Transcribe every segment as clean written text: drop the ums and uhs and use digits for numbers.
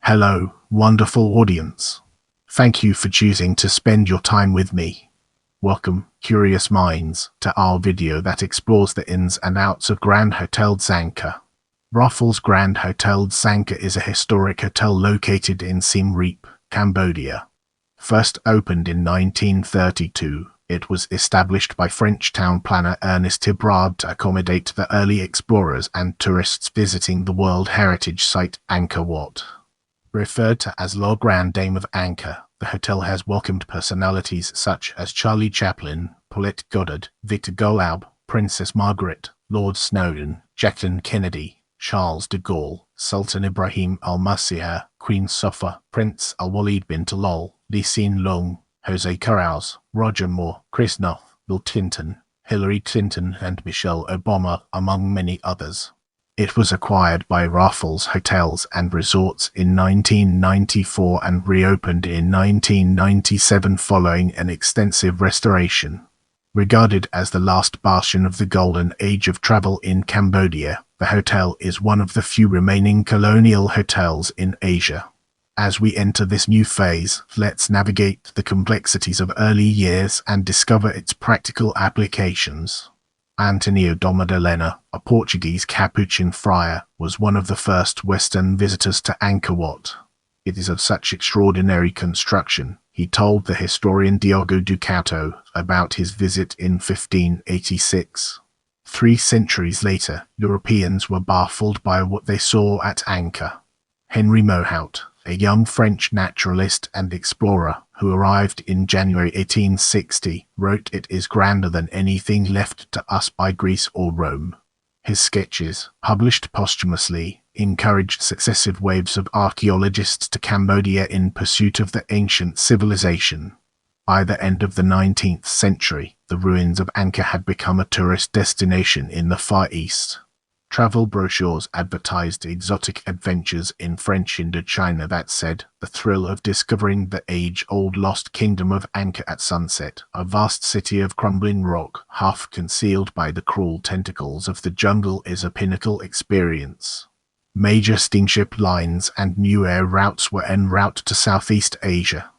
Hello, wonderful audience. Thank you for choosing to spend your time with me. Welcome, curious minds, to our video that explores the ins and outs of Grand Hotel Angkor. Raffles Grand Hotel Angkor is a historic hotel located in Siem Reap, Cambodia. First opened in 1932, it was established by French town planner Ernest Hébrard to accommodate the early explorers and tourists visiting the World Heritage Site Angkor Wat. Referred to as La Grande Dame of Angkor, the hotel has welcomed personalities such as Charlie Chaplin, Paulette Goddard, Victor Goloubew, Princess Margaret, Lord Snowdon, Jacqueline Kennedy, Charles de Gaulle, Sultan Ibrahim Al-Masyhur, Queen Sofía, Prince Al-Waleed bin Talal, Hsien Loong, José Carreras, Roger Moore, Chris Noth, Bill Clinton, Hillary Clinton and Michelle Obama, among many others. It was acquired by Raffles Hotels and Resorts in 1994 and reopened in 1997 following an extensive restoration. Regarded as the last bastion of the golden age of travel in Cambodia, the hotel is one of the few remaining colonial hotels in Asia. As we enter this new phase, let's navigate the complexities of early years and discover its practical applications. Antonio da Madalena, a Portuguese Capuchin friar, was one of the first Western visitors to Angkor Wat. It is of such extraordinary construction, he told the historian Diogo Ducato about his visit in 1586. 3 centuries later, Europeans were baffled by what they saw at Angkor. Henry Mohout, a young French naturalist and explorer who arrived in January 1860, wrote, "It is grander than anything left to us by Greece or Rome." His sketches, published posthumously, encouraged successive waves of archaeologists to Cambodia in pursuit of the ancient civilization. By the end of the 19th century, the ruins of Angkor had become a tourist destination in the Far East. Travel brochures advertised exotic adventures in French Indochina that said, "The thrill of discovering the age-old lost kingdom of Angkor at sunset, a vast city of crumbling rock, half concealed by the cruel tentacles of the jungle, is a pinnacle experience." Major steamship lines and new air routes were en route to Southeast Asia.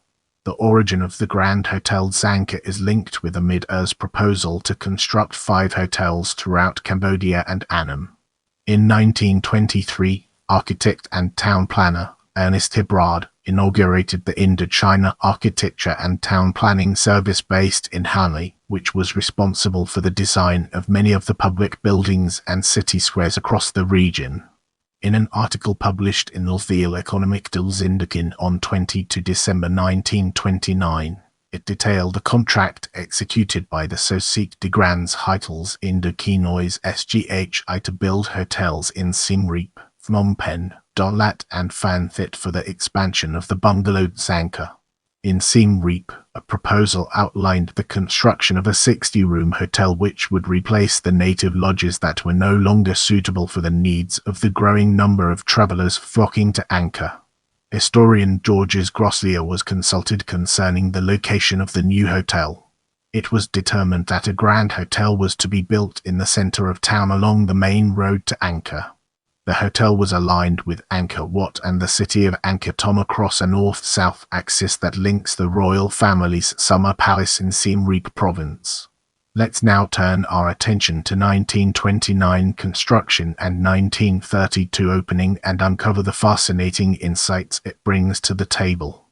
The origin of the Grand Hotel Angkor is linked with a Mid-Earth's proposal to construct 5 hotels throughout Cambodia and Annam. In 1923, architect and town planner Ernest Hébrard inaugurated the Indochina Architecture and Town Planning Service based in Hanoi, which was responsible for the design of many of the public buildings and city squares across the region. In an article published in l'Officiel économique de l'Indochine on 22 December 1929, it detailed the contract executed by the Société des Grands Hotels Indochinois SGHI to build hotels in Siem Reap, Phnom Penh, Dalat and Phan Thit for the expansion of the bungalow Angkor. In Siem Reap, a proposal outlined the construction of a 60-room hotel which would replace the native lodges that were no longer suitable for the needs of the growing number of travelers flocking to Angkor. Historian Georges Grosslier was consulted concerning the location of the new hotel. It was determined that a grand hotel was to be built in the center of town along the main road to Angkor. The hotel was aligned with Angkor Wat and the city of Angkor Thom across a north-south axis that links the royal family's summer palace in Siem Reap province. Let's now turn our attention to 1929 construction and 1932 opening and uncover the fascinating insights it brings to the table.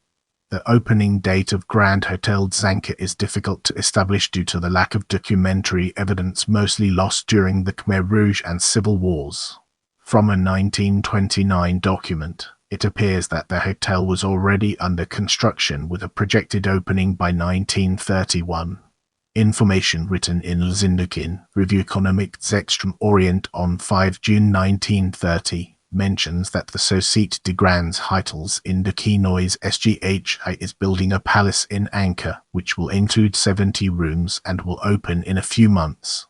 The opening date of Grand Hotel Angkor is difficult to establish due to the lack of documentary evidence, mostly lost during the Khmer Rouge and Civil Wars. From a 1929 document, it appears that the hotel was already under construction with a projected opening by 1931. Information written in l'Indochine, Revue économique d'Extrême Orient on 5 June 1930, mentions that the Société des Grands Hotels Indochinois SGHI is building a palace in Angkor, which will include 70 rooms and will open in a few months.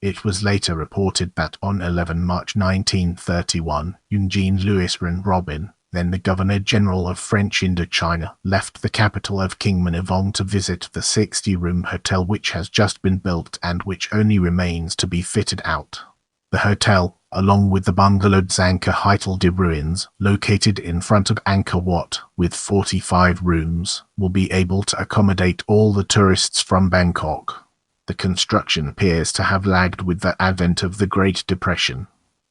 It was later reported that on 11 March 1931, Eugene Louis Robin, then the Governor-General of French Indochina, left the capital of King Manivong to visit the 60-room hotel which has just been built and which only remains to be fitted out. The hotel, along with the bungalow Angkor Wat ruins, located in front of Angkor Wat, with 45 rooms, will be able to accommodate all the tourists from Bangkok. The construction appears to have lagged with the advent of the Great Depression.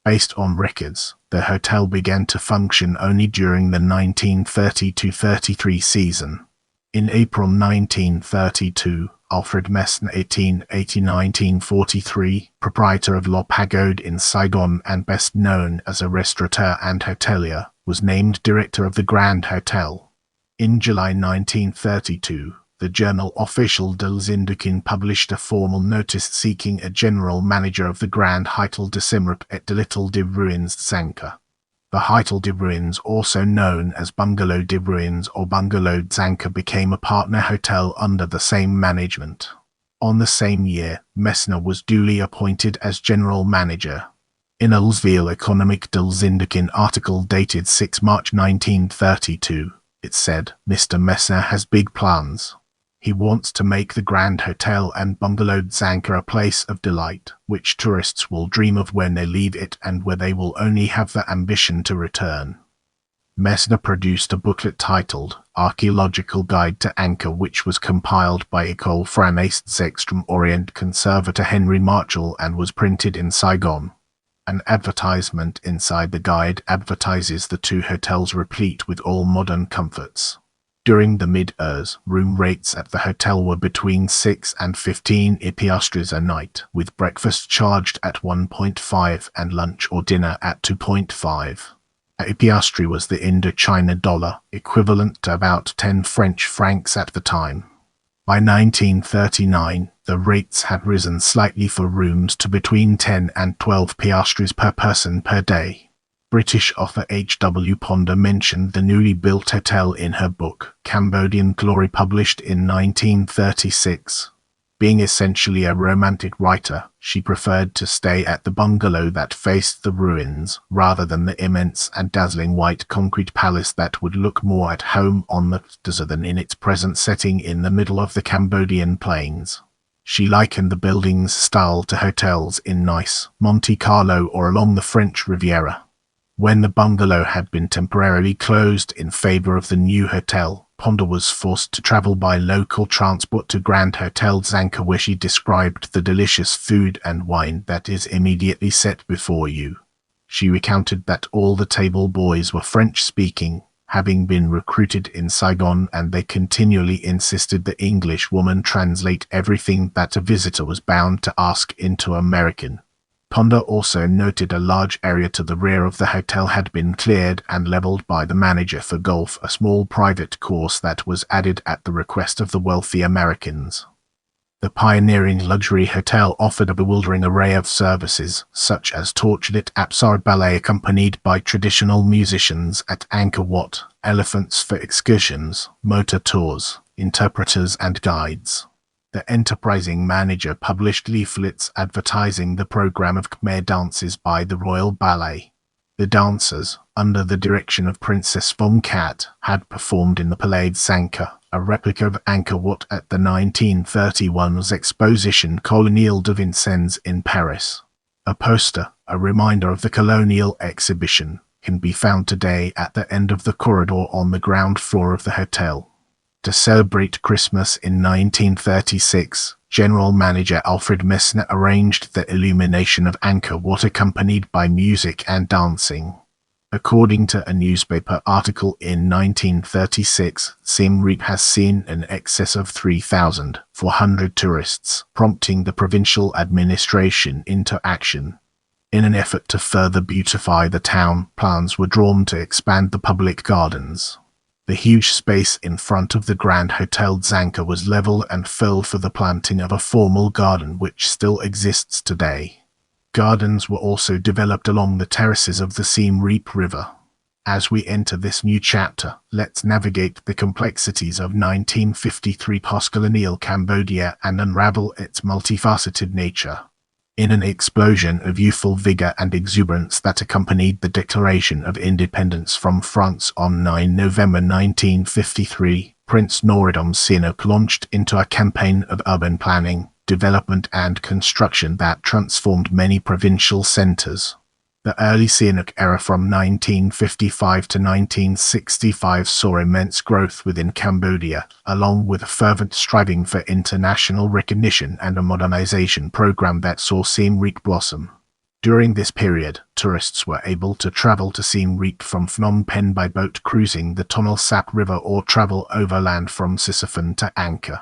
Based on records, the hotel began to function only during the 1930-33 season. In April 1932, Alfred Messner, 1880-1943, proprietor of La Pagode in Saigon and best known as a restaurateur and hotelier, was named director of the Grand Hotel. In July 1932, the journal Official de l'Indochine published a formal notice seeking a general manager of the Grand Hotel de Siem Reap et de l'Hôtel des Ruines Angkor. The Hotel des Ruines, also known as Bungalow des Ruines or Bungalow Angkor, became a partner hotel under the same management. On the same year, Messner was duly appointed as general manager. In a L'Ville économique de l'Indochine article dated 6 March 1932, it said, "Mr. Messner has big plans. He wants to make the Grand Hotel and Bungalow Angkor a place of delight, which tourists will dream of when they leave it and where they will only have the ambition to return." Messner produced a booklet titled Archaeological Guide to Angkor, which was compiled by École Française Extrême Orient conservator Henry Marchal and was printed in Saigon. An advertisement inside the guide advertises the two hotels replete with all modern comforts. During the mid-years, room rates at the hotel were between 6 and 15 piastres a night, with breakfast charged at 1.5 and lunch or dinner at 2.5. A piastre was the Indochina dollar, equivalent to about 10 French francs at the time. By 1939, the rates had risen slightly for rooms to between 10 and 12 piastres per person per day. British author H.W. Ponder mentioned the newly built hotel in her book, Cambodian Glory, published in 1936. Being essentially a romantic writer, she preferred to stay at the bungalow that faced the ruins, rather than the immense and dazzling white concrete palace that would look more at home on the desert than in its present setting in the middle of the Cambodian plains. She likened the building's style to hotels in Nice, Monte Carlo, or along the French Riviera. When the bungalow had been temporarily closed in favor of the new hotel, Ponder was forced to travel by local transport to Grand Hotel Angkor, where she described the delicious food and wine that is immediately set before you. She recounted that all the table boys were French-speaking, having been recruited in Saigon, and they continually insisted the English woman translate everything that a visitor was bound to ask into American. Ponder also noted a large area to the rear of the hotel had been cleared and leveled by the manager for golf, a small private course that was added at the request of the wealthy Americans. The pioneering luxury hotel offered a bewildering array of services, such as torchlit Apsara ballet accompanied by traditional musicians at Angkor Wat, elephants for excursions, motor tours, interpreters and guides. The enterprising manager published leaflets advertising the program of Khmer dances by the Royal Ballet. The dancers, under the direction of Princess Vom Kat, had performed in the Palais Angkor, a replica of Angkor Wat, at the 1931 Exposition Colonial de Vincennes in Paris. A poster, a reminder of the colonial exhibition, can be found today at the end of the corridor on the ground floor of the hotel. To celebrate Christmas in 1936, General Manager Alfred Messner arranged the illumination of Angkor Wat accompanied by music and dancing. According to a newspaper article in 1936, Siem Reap has seen an excess of 3,400 tourists, prompting the provincial administration into action. In an effort to further beautify the town, plans were drawn to expand the public gardens. The huge space in front of the Grand Hotel Angkor was leveled and filled for the planting of a formal garden which still exists today. Gardens were also developed along the terraces of the Siem Reap River. As we enter this new chapter, let's navigate the complexities of 1953 post-colonial Cambodia and unravel its multifaceted nature. In an explosion of youthful vigor and exuberance that accompanied the Declaration of Independence from France on 9 November 1953, Prince Norodom Sihanouk launched into a campaign of urban planning, development and construction that transformed many provincial centers. The early Sihanouk era from 1955 to 1965 saw immense growth within Cambodia, along with a fervent striving for international recognition and a modernization program that saw Siem Reap blossom. During this period, tourists were able to travel to Siem Reap from Phnom Penh by boat cruising the Tonle Sap River or travel overland from Sisophon to Angkor.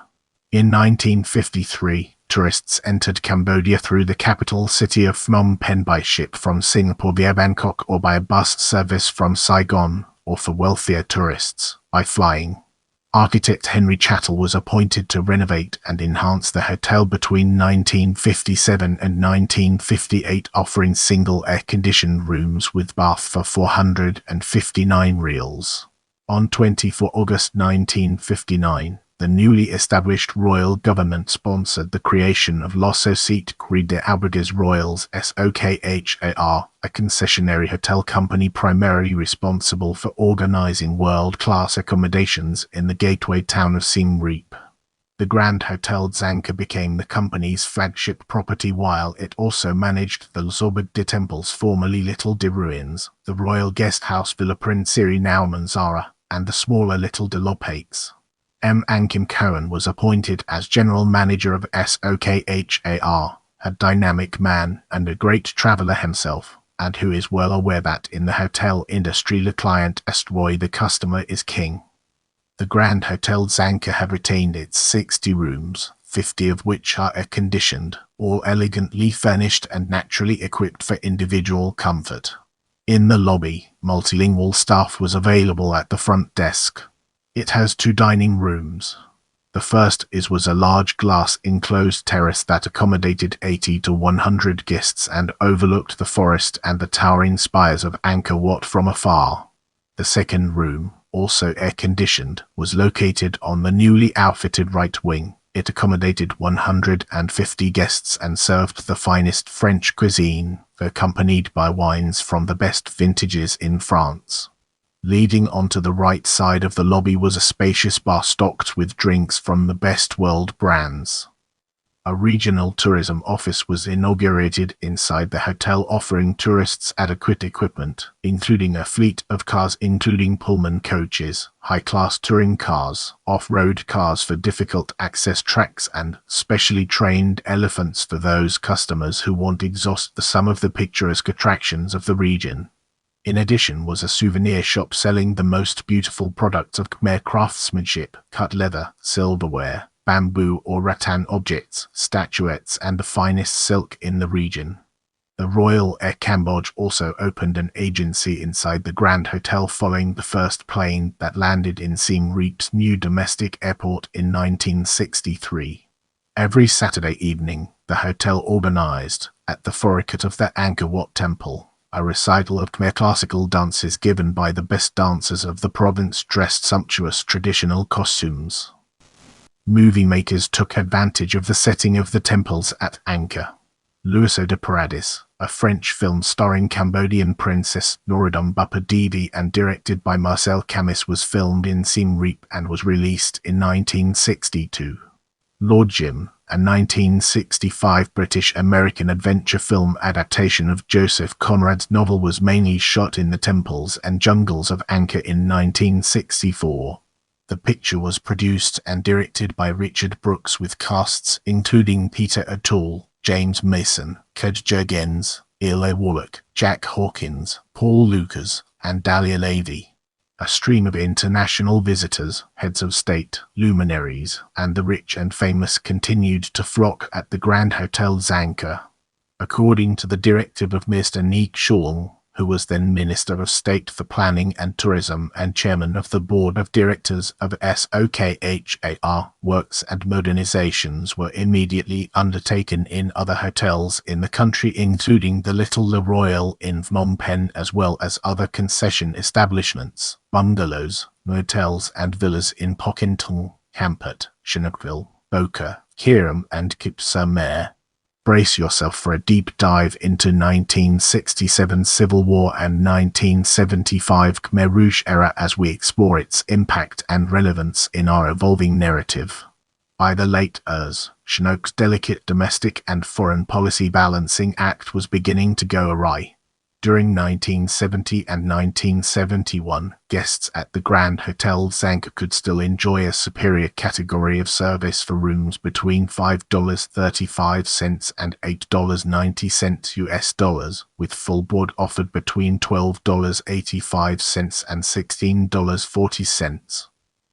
In 1953, tourists entered Cambodia through the capital city of Phnom Penh by ship from Singapore via Bangkok or by bus service from Saigon, or for wealthier tourists, by flying. Architect Henry Chattel was appointed to renovate and enhance the hotel between 1957 and 1958, offering single air-conditioned rooms with bath for 459 reals. On 24 August 1959, the newly established royal government sponsored the creation of La Société des Albergues Royals SOKHAR, a concessionary hotel company primarily responsible for organizing world-class accommodations in the gateway town of Siem Reap. The Grand Hotel Angkor became the company's flagship property, while it also managed the Zorberg de Temples, formerly Little de Ruins, the Royal Guest House Villa Princeri now Manzara, and the smaller Little de Lopates. Ankim Cohen was appointed as general manager of SOKHAR, a dynamic man and a great traveler himself, and who is well aware that in the hotel industry le client est roi, the customer is king. The Grand Hotel Angkor have retained its 60 rooms, 50 of which are air-conditioned, all elegantly furnished and naturally equipped for individual comfort. In the lobby, multilingual staff was available at the front desk. It has 2 dining rooms. The first was a large glass enclosed terrace that accommodated 80 to 100 guests and overlooked the forest and the towering spires of Angkor Wat from afar. The second room, also air-conditioned, was located on the newly outfitted right wing. It accommodated 150 guests and served the finest French cuisine, accompanied by wines from the best vintages in France. Leading onto the right side of the lobby was a spacious bar stocked with drinks from the best world brands. A regional tourism office was inaugurated inside the hotel, offering tourists adequate equipment, including a fleet of cars including Pullman coaches, high-class touring cars, off-road cars for difficult access tracks, and specially trained elephants for those customers who want to exhaust some of the picturesque attractions of the region. In addition was a souvenir shop selling the most beautiful products of Khmer craftsmanship, cut leather, silverware, bamboo or rattan objects, statuettes, and the finest silk in the region. The Royal Air Cambodge also opened an agency inside the Grand Hotel following the first plane that landed in Siem Reap's new domestic airport in 1963. Every Saturday evening, the hotel organized, at the forecourt of the Angkor Wat Temple, a recital of Khmer classical dances given by the best dancers of the province dressed sumptuous traditional costumes. Movie makers took advantage of the setting of the temples at Angkor. L'Oiseau de Paradis, a French film starring Cambodian princess Norodom Bapa Devi and directed by Marcel Camus, was filmed in Siem Reap and was released in 1962. Lord Jim, a 1965 British-American adventure film adaptation of Joseph Conrad's novel, was mainly shot in the temples and jungles of Angkor in 1964. The picture was produced and directed by Richard Brooks with casts including Peter O'Toole, James Mason, Cud Jurgens, Eli Wallach, Jack Hawkins, Paul Lucas, and Dahlia Levy. A stream of international visitors, heads of state, luminaries, and the rich and famous continued to flock at the Grand Hotel Angkor. According to the directive of Mr. Neek Shawang, who was then Minister of State for Planning and Tourism and Chairman of the Board of Directors of SOKHAR, works and modernizations were immediately undertaken in other hotels in the country, including the Little Le Royal in Phnom Penh, as well as other concession establishments, bungalows, motels and villas in Pokentong, Kampot, Chinookville, Boka, Kiram and Kip Mer. Brace yourself for a deep dive into 1967 Civil War and 1975 Khmer Rouge era as we explore its impact and relevance in our evolving narrative. By the late Sihanouk's delicate domestic and foreign policy balancing act was beginning to go awry. During 1970 and 1971, guests at the Grand Hotel Angkor could still enjoy a superior category of service for rooms between $5.35 and $8.90 US, with full board offered between $12.85 and $16.40.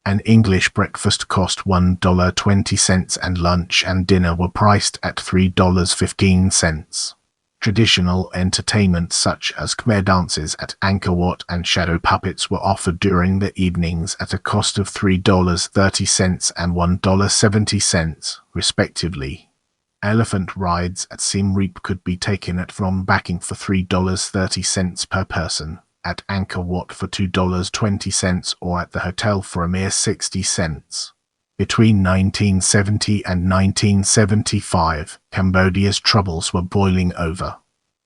An English breakfast cost $1.20 and lunch and dinner were priced at $3.15. Traditional entertainment such as Khmer dances at Angkor Wat and shadow puppets were offered during the evenings at a cost of $3.30 and $1.70, respectively. Elephant rides at Siem Reap could be taken at from Backing for $3.30 per person, at Angkor Wat for $2.20 or at the hotel for a mere 60 cents. Between 1970 and 1975, Cambodia's troubles were boiling over.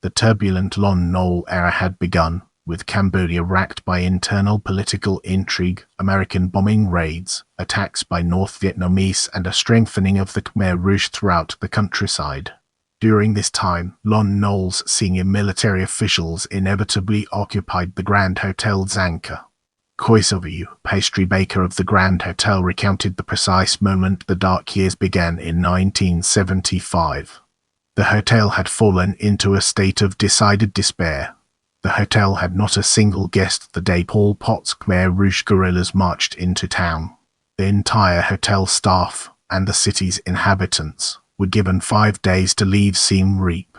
The turbulent Lon Nol era had begun, with Cambodia racked by internal political intrigue, American bombing raids, attacks by North Vietnamese and a strengthening of the Khmer Rouge throughout the countryside. During this time, Lon Nol's senior military officials inevitably occupied the Grand Hotel Angkor. Koisovu, pastry baker of the Grand Hotel, recounted the precise moment the dark years began in 1975. The hotel had fallen into a state of decided despair. The hotel had not a single guest the day Pol Pot's Khmer Rouge guerrillas marched into town. The entire hotel staff, and the city's inhabitants, were given 5 days to leave Siem Reap.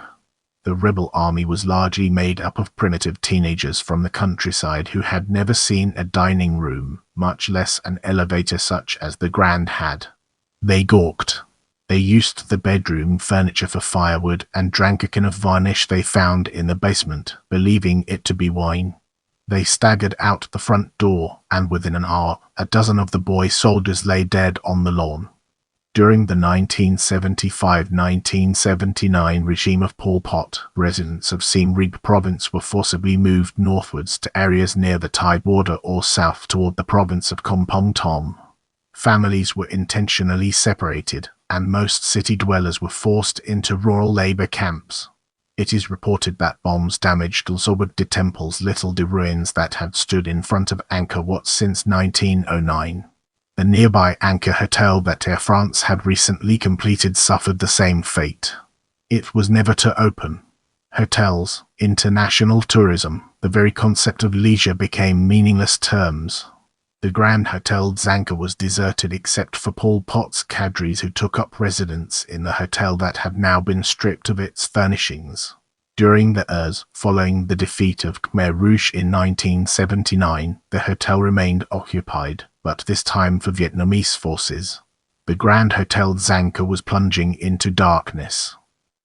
The rebel army was largely made up of primitive teenagers from the countryside who had never seen a dining room, much less an elevator such as the Grand had. They gawked. They used the bedroom furniture for firewood and drank a can of varnish they found in the basement, believing it to be wine. They staggered out the front door, and within an hour, a dozen of the boy soldiers lay dead on the lawn. During the 1975-1979 regime of Pol Pot, residents of Siem Reap province were forcibly moved northwards to areas near the Thai border or south toward the province of Kompong Thom. Families were intentionally separated, and most city dwellers were forced into rural labor camps. It is reported that bombs damaged the temples, little de ruins that had stood in front of Angkor Wat since 1909. The nearby Angkor Hotel that Air France had recently completed suffered the same fate. It was never to open. Hotels, international tourism, the very concept of leisure became meaningless terms. The Grand Hotel Angkor was deserted except for Pol Pot's cadres who took up residence in the hotel that had now been stripped of its furnishings. During the years following the defeat of Khmer Rouge in 1979, the hotel remained occupied, but this time for Vietnamese forces. The Grand Hotel Angkor was plunging into darkness.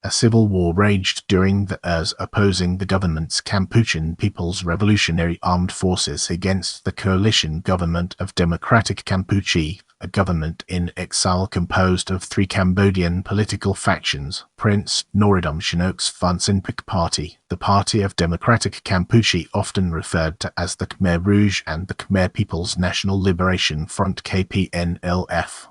A civil war raged during the years opposing the government's Kampuchean People's Revolutionary Armed Forces against the coalition government of Democratic Kampuchea, a government in exile composed of 3 Cambodian political factions: Prince Norodom Sihanouk's Funcinpec Party, the Party of Democratic Kampuchea often referred to as the Khmer Rouge, and the Khmer People's National Liberation Front KPNLF.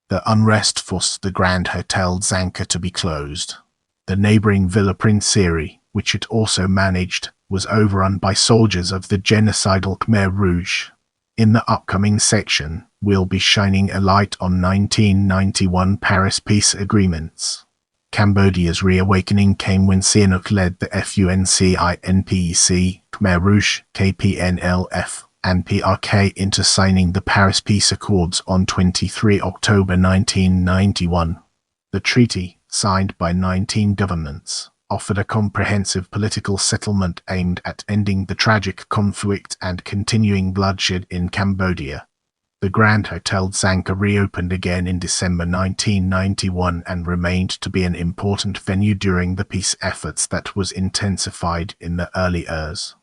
The unrest forced the Grand Hotel Angkor to be closed. The neighboring Villa Princeri, which it also managed, was overrun by soldiers of the genocidal Khmer Rouge. In the upcoming section, we'll be shining a light on 1991 Paris peace agreements. Cambodia's reawakening came when Sihanouk led the FUNCINPEC, Khmer Rouge, KPNLF, and PRK into signing the Paris Peace Accords on 23 October 1991. The treaty, signed by 19 governments, offered a comprehensive political settlement aimed at ending the tragic conflict and continuing bloodshed in Cambodia. The Grand Hotel Angkor reopened again in December 1991 and remained to be an important venue during the peace efforts that was intensified in the early years.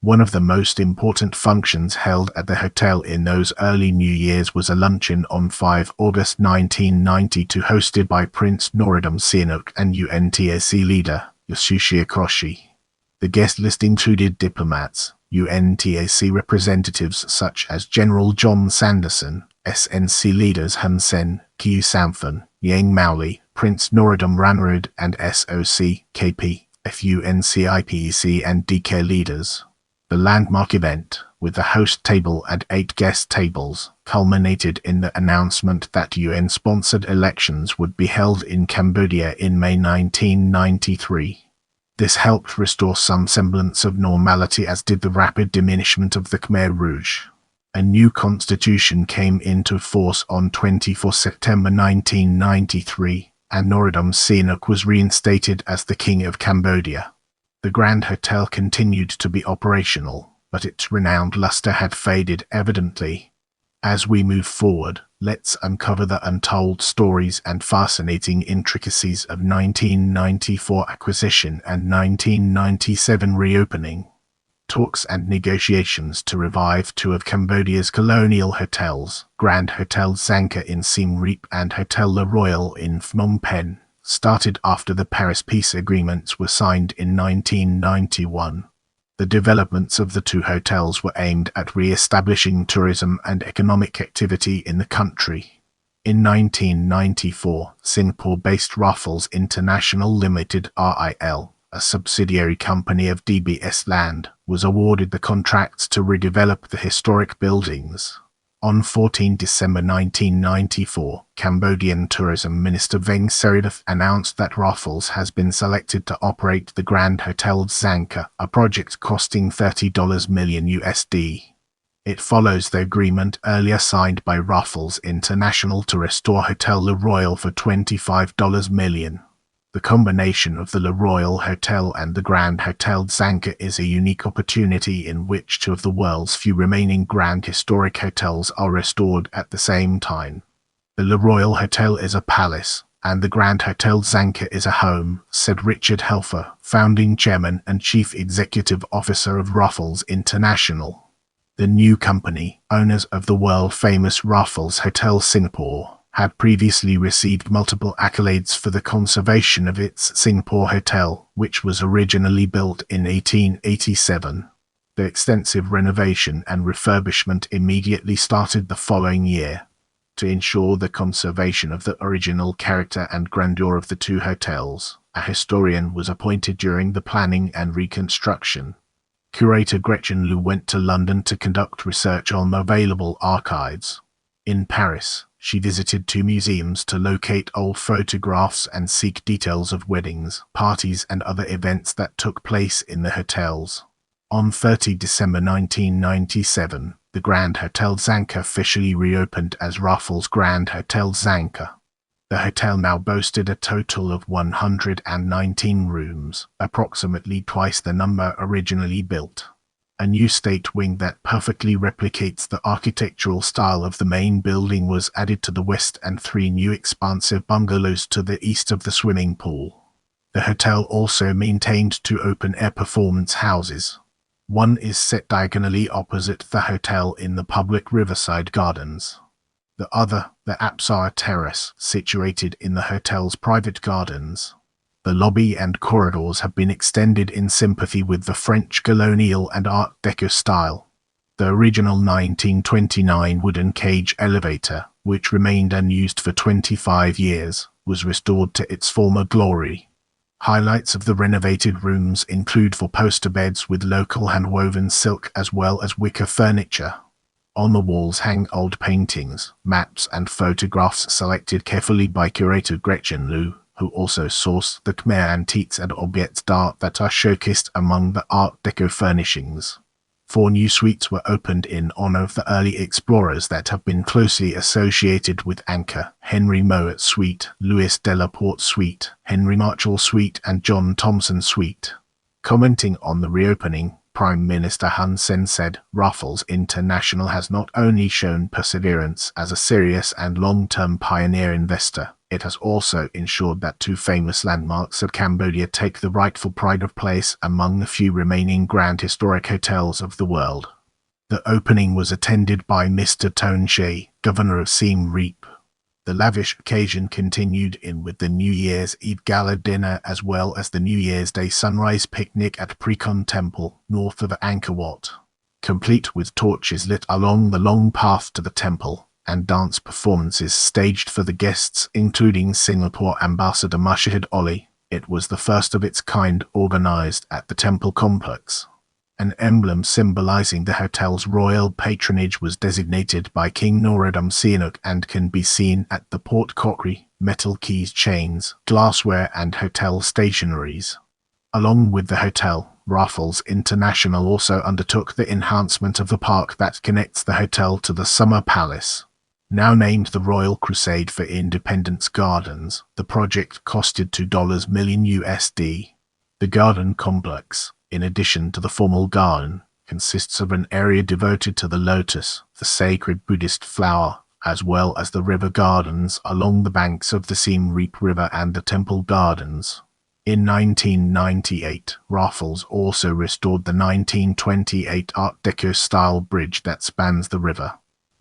One of the most important functions held at the hotel in those early New Years was a luncheon on 5 August 1992 hosted by Prince Norodom Sihanouk and UNTAC leader Yosushi Kroshi. The guest list included diplomats, UNTAC representatives such as General John Sanderson, SNC leaders Hun Sen, Khieu Samphan, Yang Maoli, Prince Norodom Ranariddh, and SOC, KP, FUNCIPEC and DK leaders. The landmark event, with the host table and 8 guest tables, culminated in the announcement that UN-sponsored elections would be held in Cambodia in May 1993. This helped restore some semblance of normality, as did the rapid diminishment of the Khmer Rouge. A new constitution came into force on 24 September 1993, and Norodom Sihanouk was reinstated as the King of Cambodia. The Grand Hotel continued to be operational, but its renowned luster had faded evidently. As we move forward, let's uncover the untold stories and fascinating intricacies of 1994 acquisition and 1997 reopening. Talks and negotiations to revive two of Cambodia's colonial hotels, Grand Hotel Zanka in Siem Reap and Hotel Le Royal in Phnom Penh, started after the Paris peace agreements were signed in 1991. The developments of the two hotels were aimed at re-establishing tourism and economic activity in the country. In 1994, Singapore-based Raffles International Limited (RIL), a subsidiary company of DBS Land, was awarded the contracts to redevelop the historic buildings. On 14 December 1994, Cambodian Tourism Minister Veng Seridath announced that Raffles has been selected to operate the Grand Hotel Zanka, a project costing $30 million USD. It follows the agreement earlier signed by Raffles International to restore Hotel Le Royal for $25 million. The combination of the Le Royal Hotel and the Grand Hotel Zanka is a unique opportunity in which two of the world's few remaining grand historic hotels are restored at the same time. The Le Royal Hotel is a palace, and the Grand Hotel Zanka is a home, said Richard Helfer, founding chairman and chief executive officer of Raffles International. The new company, owners of the world-famous Raffles Hotel Singapore, had previously received multiple accolades for the conservation of its Singapore hotel, which was originally built in 1887. The extensive renovation and refurbishment immediately started the following year. To ensure the conservation of the original character and grandeur of the two hotels, a historian was appointed during the planning and reconstruction. Curator Gretchen Liu went to London to conduct research on available archives. In Paris, she visited 2 museums to locate old photographs and seek details of weddings, parties and other events that took place in the hotels. On 30 December 1997, the Grand Hotel Zanka officially reopened as Raffles Grand Hotel Zanka. The hotel now boasted a total of 119 rooms, approximately twice the number originally built. A new state wing that perfectly replicates the architectural style of the main building was added to the west, and 3 new expansive bungalows to the east of the swimming pool. The hotel also maintained 2 open-air performance houses. One is set diagonally opposite the hotel in the public riverside gardens. The other, the Apsara Terrace, situated in the hotel's private gardens. The lobby and corridors have been extended in sympathy with the French colonial and Art Deco style. The original 1929 wooden cage elevator, which remained unused for 25 years, was restored to its former glory. Highlights of the renovated rooms include 4 poster beds with local hand-woven silk as well as wicker furniture. On the walls hang old paintings, maps and photographs selected carefully by curator Gretchen Liu, who also sourced the Khmer antiques and objets d'art that are showcased among the Art Deco furnishings. 4 new suites were opened in honor of the early explorers that have been closely associated with Angkor: Henry Mowat Suite, Louis Delaporte Suite, Henry Marshall Suite and John Thomson Suite. Commenting on the reopening, Prime Minister Hun Sen said, "Raffles International has not only shown perseverance as a serious and long-term pioneer investor, it has also ensured that 2 famous landmarks of Cambodia take the rightful pride of place among the few remaining grand historic hotels of the world." The opening was attended by Mr. Ton Shea, Governor of Siem Reap. The lavish occasion continued in with the New Year's Eve gala dinner as well as the New Year's Day sunrise picnic at Precon Temple, north of Angkor Wat, complete with torches lit along the long path to the temple, and dance performances staged for the guests, including Singapore Ambassador Al-Masyhur Ali. It was the first of its kind organized at the temple complex. An emblem symbolizing the hotel's royal patronage was designated by King Norodom Sihanouk and can be seen at the port crockery, metal keys chains, glassware and hotel stationaries. Along with the hotel, Raffles International also undertook the enhancement of the park that connects the hotel to the Summer Palace. Now named the Royal Crusade for Independence Gardens, the project costed $2 million USD. The garden complex, in addition to the formal garden, consists of an area devoted to the lotus, the sacred Buddhist flower, as well as the river gardens along the banks of the Siem Reap River and the temple gardens. In 1998, Raffles also restored the 1928 Art Deco-style bridge that spans the river.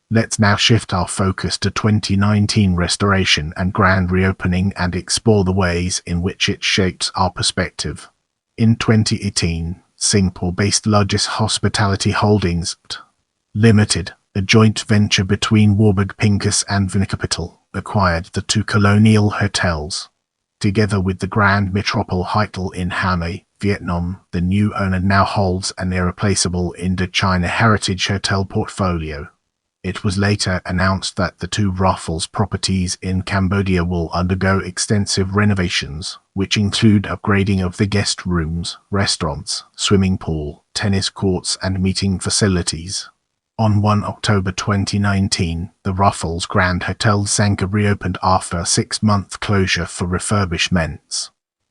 Let's now shift our focus to 2019 restoration and grand reopening and explore the ways in which it shapes our perspective. In 2018, Singapore-based Largest Hospitality Holdings Limited, a joint venture between Warburg Pincus and Vinacapital, acquired the two colonial hotels. Together with the Grand Metropole Hotel in Hanoi, Vietnam, the new owner now holds an irreplaceable Indochina Heritage Hotel portfolio. It was later announced that the two Raffles properties in Cambodia will undergo extensive renovations, which include upgrading of the guest rooms, restaurants, swimming pool, tennis courts and meeting facilities. On 1 October 2019, the Raffles Grand Hotel Zanka reopened after a 6-month closure for refurbishments.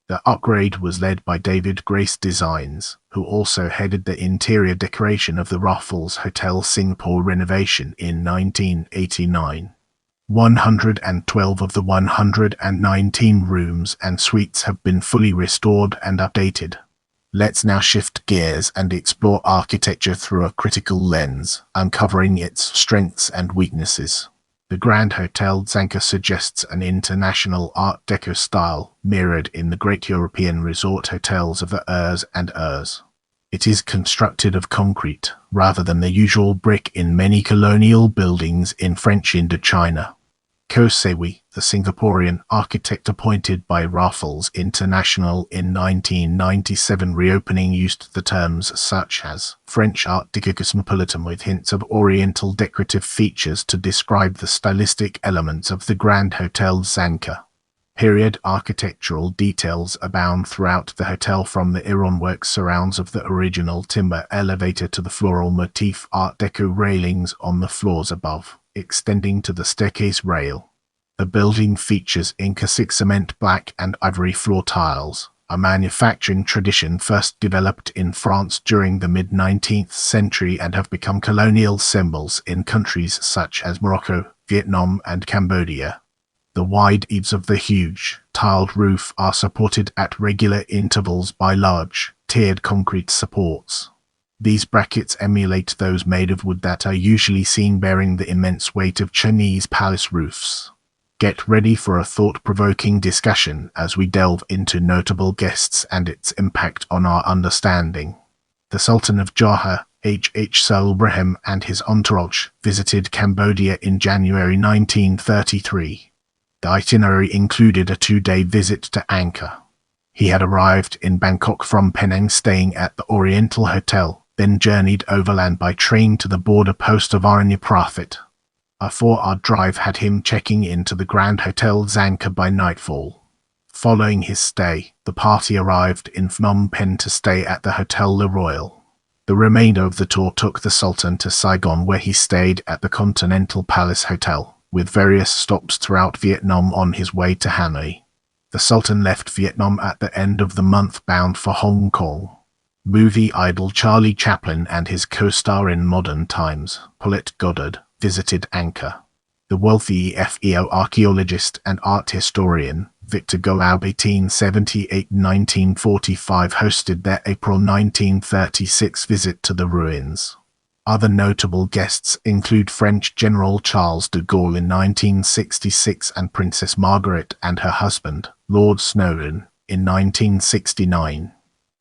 The upgrade was led by David Grace Designs, who also headed the interior decoration of the Raffles Hotel Singapore renovation in 1989. 112 of the 119 rooms and suites have been fully restored and updated. Let's now shift gears and explore architecture through a critical lens, uncovering its strengths and weaknesses. The Grand Hotel Zanka suggests an international Art Deco style, mirrored in the great European resort hotels of the Ers and Ers. It is constructed of concrete, rather than the usual brick in many colonial buildings in French Indochina. José, the Singaporean architect appointed by Raffles International in 1997 reopening, used the terms such as French Art Deco cosmopolitan with hints of Oriental decorative features to describe the stylistic elements of the Grand Hotel Zanka. Period architectural details abound throughout the hotel, from the ironwork surrounds of the original timber elevator to the floral motif Art Deco railings on the floors above, extending to the staircase rail. The building features Inca 6 cement black and ivory floor tiles, a manufacturing tradition first developed in France during the mid-19th century and have become colonial symbols in countries such as Morocco, Vietnam and Cambodia. The wide eaves of the huge, tiled roof are supported at regular intervals by large, tiered concrete supports. These brackets emulate those made of wood that are usually seen bearing the immense weight of Chinese palace roofs. Get ready for a thought-provoking discussion as we delve into notable guests and its impact on our understanding. The Sultan of Johor, Ibrahim, and his entourage visited Cambodia in January 1933. The itinerary included a 2-day visit to Angkor. He had arrived in Bangkok from Penang, staying at the Oriental Hotel, then journeyed overland by train to the border post of Aranya Prophet. A 4-hour drive had him checking into the Grand Hotel Zanka by nightfall. Following his stay, the party arrived in Phnom Penh to stay at the Hotel Le Royal. The remainder of the tour took the Sultan to Saigon, where he stayed at the Continental Palace Hotel, with various stops throughout Vietnam on his way to Hanoi. The Sultan left Vietnam at the end of the month, bound for Hong Kong. Movie idol Charlie Chaplin and his co-star in Modern Times, Paulette Goddard, visited Angkor. The wealthy FEO archaeologist and art historian Victor Goloubew (1878–1945) hosted their April 1936 visit to the ruins. Other notable guests include French General Charles de Gaulle in 1966 and Princess Margaret and her husband, Lord Snowdon, in 1969.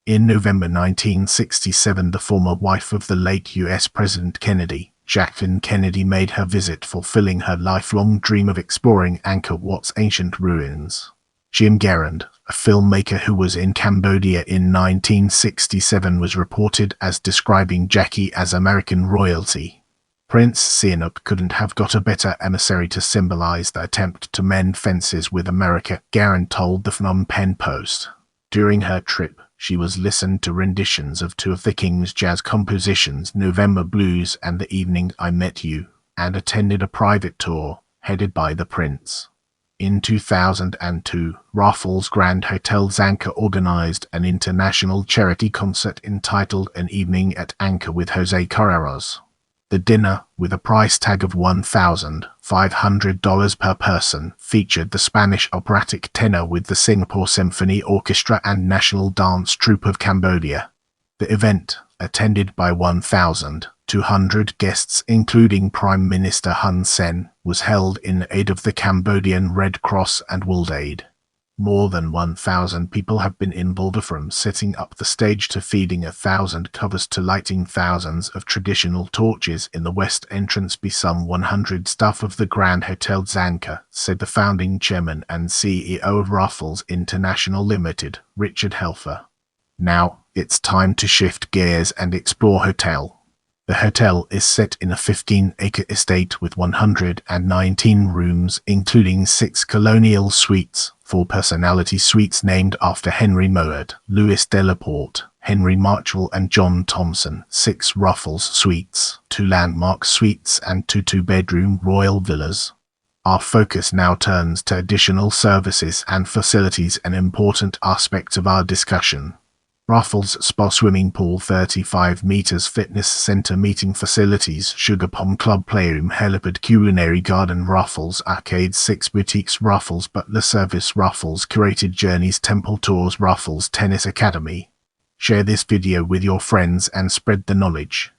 In November 1967, the former wife of the late U.S. President Kennedy, Jacqueline Kennedy, made her visit, fulfilling her lifelong dream of exploring Angkor Wat's ancient ruins. Jim Garand, a filmmaker who was in Cambodia in 1967, was reported as describing Jackie as American royalty. Prince Sihanouk couldn't have got a better emissary to symbolize the attempt to mend fences with America, Garand told the Phnom Penh Post. During her trip, she was listened to renditions of two of the King's jazz compositions, November Blues and The Evening I Met You, and attended a private tour, headed by the Prince. In 2002, Raffles Grand Hotel Angkor organized an international charity concert entitled An Evening at Angkor with José Carreras. The dinner, with a price tag of $1,500 per person, featured the Spanish operatic tenor with the Singapore Symphony Orchestra and National Dance Troupe of Cambodia. The event, attended by 1,200 guests including Prime Minister Hun Sen, was held in aid of the Cambodian Red Cross and World Aid. More than 1,000 people have been involved, from setting up the stage to feeding 1,000 covers to lighting thousands of traditional torches in the west entrance by some 100 staff of the Grand Hotel Angkor, said the founding chairman and CEO of Raffles International Limited, Richard Helfer. Now, it's time to shift gears and explore hotel. The hotel is set in a 15-acre estate with 119 rooms, including 6 colonial suites, 4 personality suites named after Henry Mowat, Louis Delaporte, Henry Marchwell and John Thompson, 6 Raffles suites, 2 landmark suites and 2 two-bedroom royal villas. Our focus now turns to additional services and facilities, an important aspect of our discussion. Raffles Spa, swimming pool, 35 meters, fitness center, meeting facilities, Sugar Palm Club, playroom, helipad, culinary garden, Raffles Arcade, 6 boutiques, Raffles Butler Service, Raffles Curated Journeys, Temple Tours, Raffles Tennis Academy. Share this video with your friends and spread the knowledge.